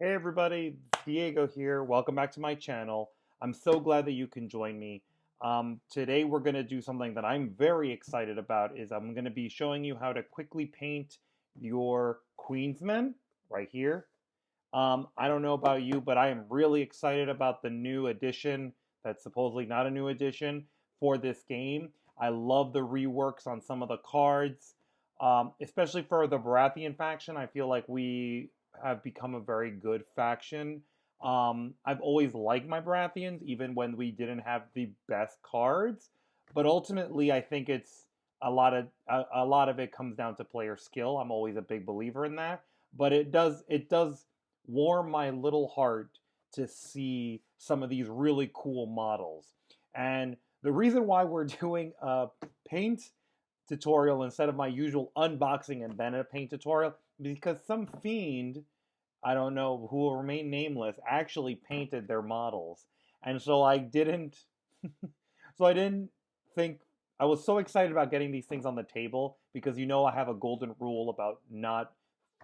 Hey everybody, Diego here. Welcome back to my channel. I'm so glad that you can join me. Today we're going to do something that I'm very excited about. I'm going to be showing you how to quickly paint your Queensmen right here. I don't know about you, but I am really excited about the new edition that's supposedly not a new edition for this game. I love the reworks on some of the cards, especially for the Baratheon faction. I feel like we have become a very good faction. I've always liked my Baratheons, even when we didn't have the best cards. But ultimately, I think it's a lot of it comes down to player skill. I'm always a big believer in that. But it does warm my little heart to see some of these really cool models. And the reason why we're doing a paint tutorial instead of my usual unboxing and then a paint tutorial because some fiend, I don't know, who will remain nameless, actually painted their models. And so I didn't think I was so excited about getting these things on the table because I have a golden rule about not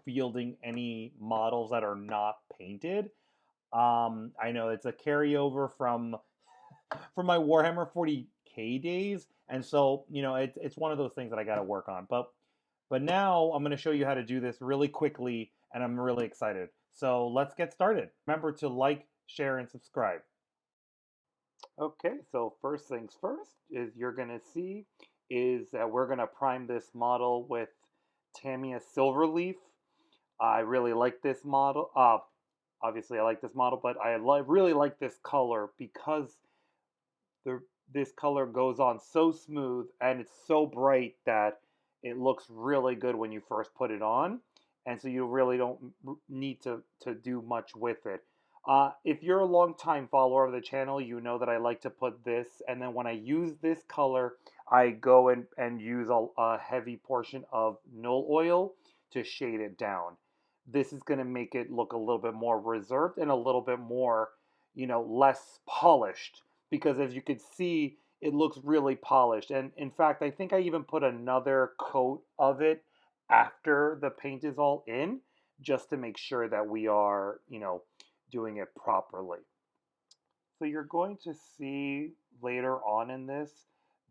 fielding any models that are not painted. I know it's a carryover from my Warhammer 40K days, and so it's one of those things that I got to work on. But now I'm going to show you how to do this really quickly, and I'm really excited. So let's get started. Remember to like, share, and subscribe. Okay, so first things first is you're going to see is that we're going to prime this model with Tamaya Silverleaf. I really like this model. Obviously, I like this model, but really like this color because the this color goes on so smooth and it's so bright that it looks really good when you first put it on, and so you really don't need to do much with it. If you're a long time follower of the channel, you know that I like to put this, and then when I use this color, I go and use a heavy portion of null oil to shade it down. This is going to make it look a little bit more reserved and a little bit more, less polished because as you can see, it looks really polished. And in fact, I think I even put another coat of it after the paint is all in, just to make sure that we are, doing it properly. So you're going to see later on in this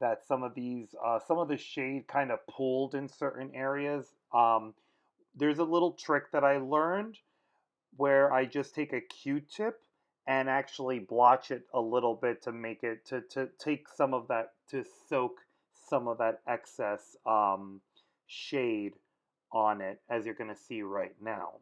that some of the shade kind of pulled in certain areas. There's a little trick that I learned where I just take a Q-tip and actually blotch it a little bit to make it to take some of that to soak some of that excess shade on it, as you're going to see right now.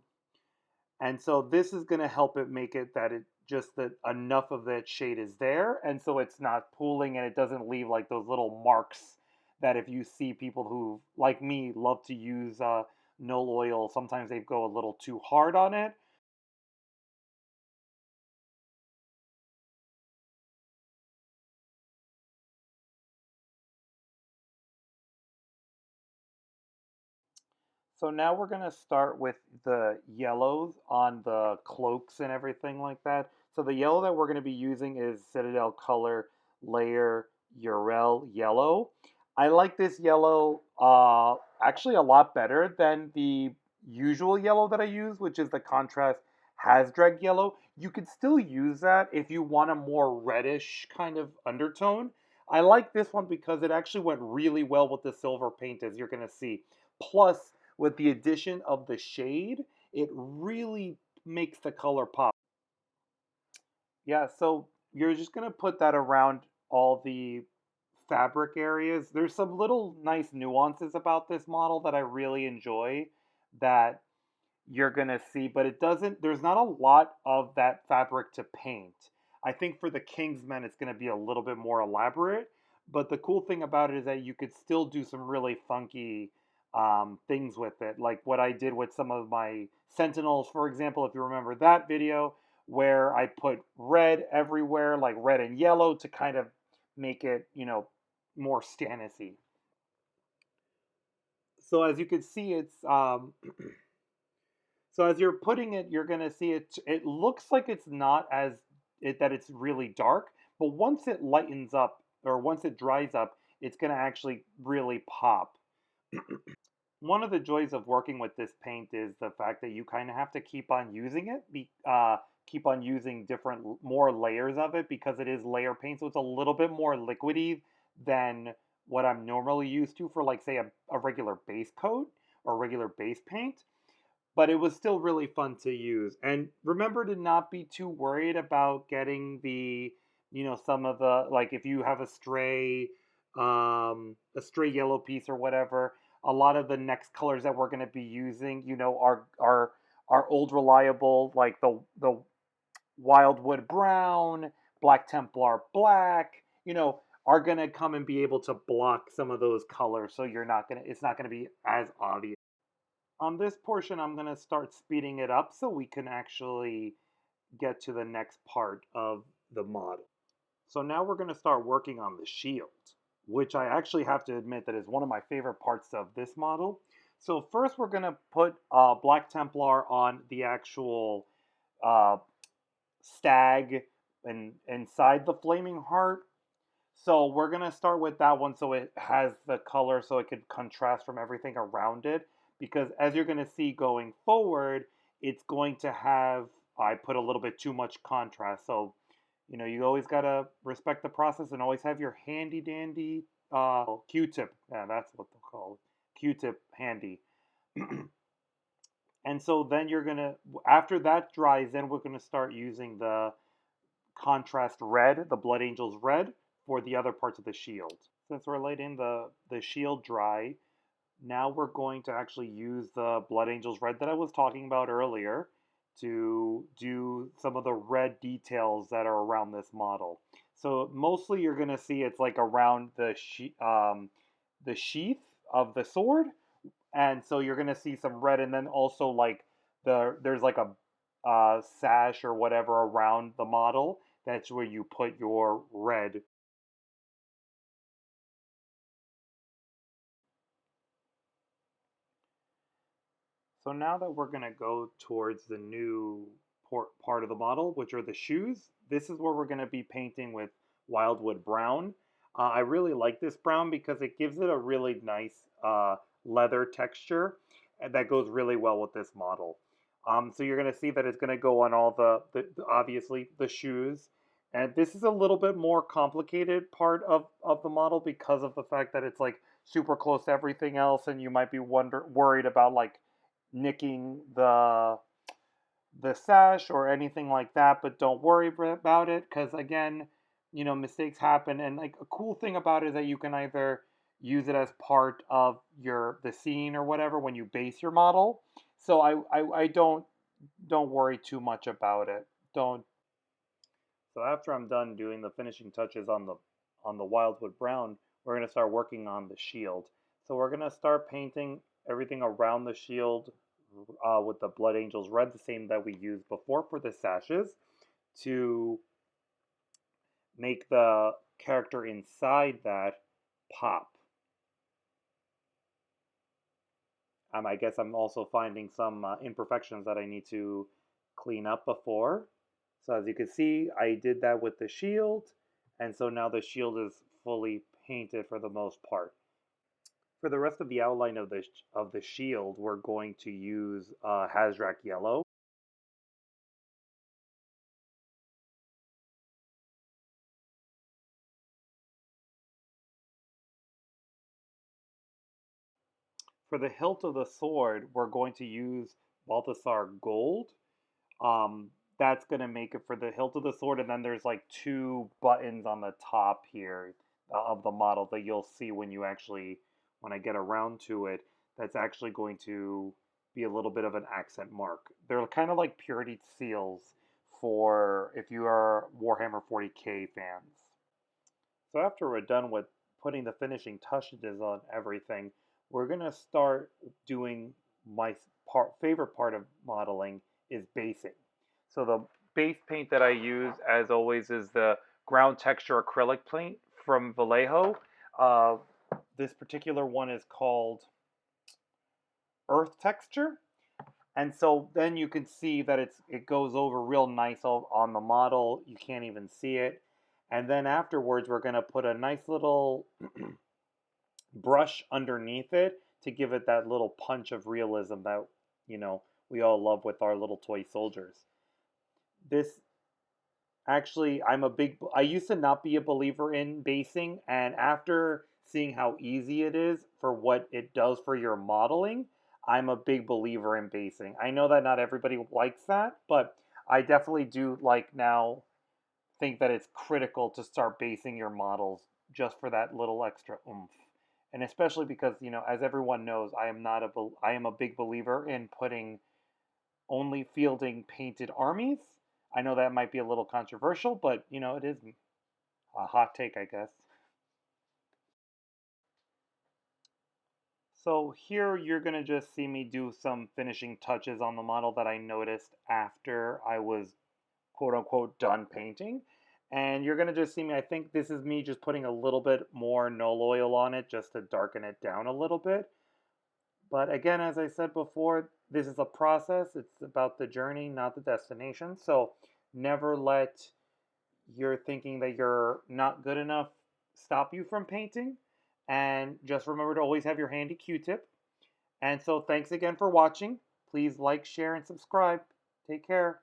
And so this is going to help it make it that it just that enough of that shade is there, and so it's not pooling and it doesn't leave like those little marks that if you see people who like me love to use null oil, sometimes they go a little too hard on it. So now we're going to start with the yellows on the cloaks and everything like that. So the yellow that we're going to be using is Citadel Color Layer Yriel Yellow. I like this yellow actually a lot better than the usual yellow that I use, which is the contrast Hezdreg Yellow. You could still use that if you want a more reddish kind of undertone. I like this one because it actually went really well with the silver paint, as you're going to see. Plus, with the addition of the shade, it really makes the color pop. Yeah, so you're just going to put that around all the fabric areas. There's some little nice nuances about this model that I really enjoy that you're going to see, but there's not a lot of that fabric to paint. I think for the Kingsmen, it's going to be a little bit more elaborate, but the cool thing about it is that you could still do some really funky things with it, like what I did with some of my Sentinels, for example, if you remember that video, where I put red everywhere, like red and yellow, to kind of make it, more Stannisy. So as you can see, it's so as you're putting it, you're gonna see it. It looks like it's not that it's really dark, but once it lightens up or once it dries up, it's gonna actually really pop. One of the joys of working with this paint is the fact that you kind of have to keep on using it, keep on using different, more layers of it because it is layer paint, so it's a little bit more liquidy than what I'm normally used to for, like, say, a regular base coat or regular base paint. But it was still really fun to use. And remember to not be too worried about getting some of the, like, if you have a stray yellow piece or whatever, a lot of the next colors that we're going to be using, are old reliable, like the Wyldwood Brown, Black Templar Black, are going to come and be able to block some of those colors, so it's not going to be as obvious. On this portion, I'm going to start speeding it up so we can actually get to the next part of the model. So now we're going to start working on the shield, which I actually have to admit that is one of my favorite parts of this model. So first we're going to put Black Templar on the actual uh, stag and inside the flaming heart. So we're going to start with that one so it has the color so it could contrast from everything around it. Because as you're going to see going forward, it's going to have, I put a little bit too much contrast. So, you always got to respect the process and always have your handy dandy Q-tip. Yeah, that's what they're called. Q-tip handy. And so then you're going to, after that dries, then we're going to start using the contrast red, the Blood Angels red, for the other parts of the shield. Since we're letting the shield dry, now we're going to actually use the Blood Angels red that I was talking about earlier to do some of the red details that are around this model. So mostly you're going to see it's like around the sheath of the sword, and so you're going to see some red, and then also like there's like a sash or whatever around the model. That's where you put your red. So now that we're going to go towards the new part of the model, which are the shoes, this is where we're going to be painting with Wyldwood Brown. I really like this brown because it gives it a really nice leather texture, and that goes really well with this model. So you're going to see that it's going to go on all obviously the shoes. And this is a little bit more complicated part of the model because of the fact that it's like super close to everything else, and you might be worried about like nicking the sash or anything like that, but don't worry about it because again, mistakes happen. And like a cool thing about it is that you can either use it as part of the scene or whatever when you base your model. So I don't worry too much about it. Don't. So after I'm done doing the finishing touches on the Wyldwood Brown, we're going to start working on the shield. So we're going to start painting everything around the shield with the Blood Angels red, the same that we used before for the sashes, to make the character inside that pop. I guess I'm also finding some imperfections that I need to clean up before. So as you can see, I did that with the shield, and so now the shield is fully painted for the most part. For the rest of the outline of the shield, we're going to use Hezdreg Yellow. For the hilt of the sword, we're going to use Balthasar Gold. That's going to make it for the hilt of the sword, and then there's like two buttons on the top here of the model that you'll see when I get around to it. That's actually going to be a little bit of an accent mark. They're kind of like purity seals for if you are Warhammer 40k fans. So after we're done with putting the finishing touches on everything, we're going to start doing my favorite part of modeling is basing. So the base paint that I use, as always, is the ground texture acrylic paint from Vallejo. Uh, this particular one is called Earth Texture. And so then you can see that it goes over real nice on the model. You can't even see it. And then afterwards, we're going to put a nice little brush underneath it to give it that little punch of realism that, we all love with our little toy soldiers. This Actually, I used to not be a believer in basing, and after seeing how easy it is for what it does for your modeling, I'm a big believer in basing. I know that not everybody likes that, but I definitely do like now think that it's critical to start basing your models just for that little extra oomph. And especially because, as everyone knows, I am a big believer in putting only fielding painted armies. I know that might be a little controversial, but it is a hot take, I guess. So here you're gonna just see me do some finishing touches on the model that I noticed after I was quote unquote done painting. And you're gonna just see me, I think this is me just putting a little bit more null oil on it just to darken it down a little bit. But again, as I said before, this is a process. It's about the journey, not the destination. So never let your thinking that you're not good enough stop you from painting. And just remember to always have your handy Q-tip. And so thanks again for watching. Please like, share, and subscribe. Take care.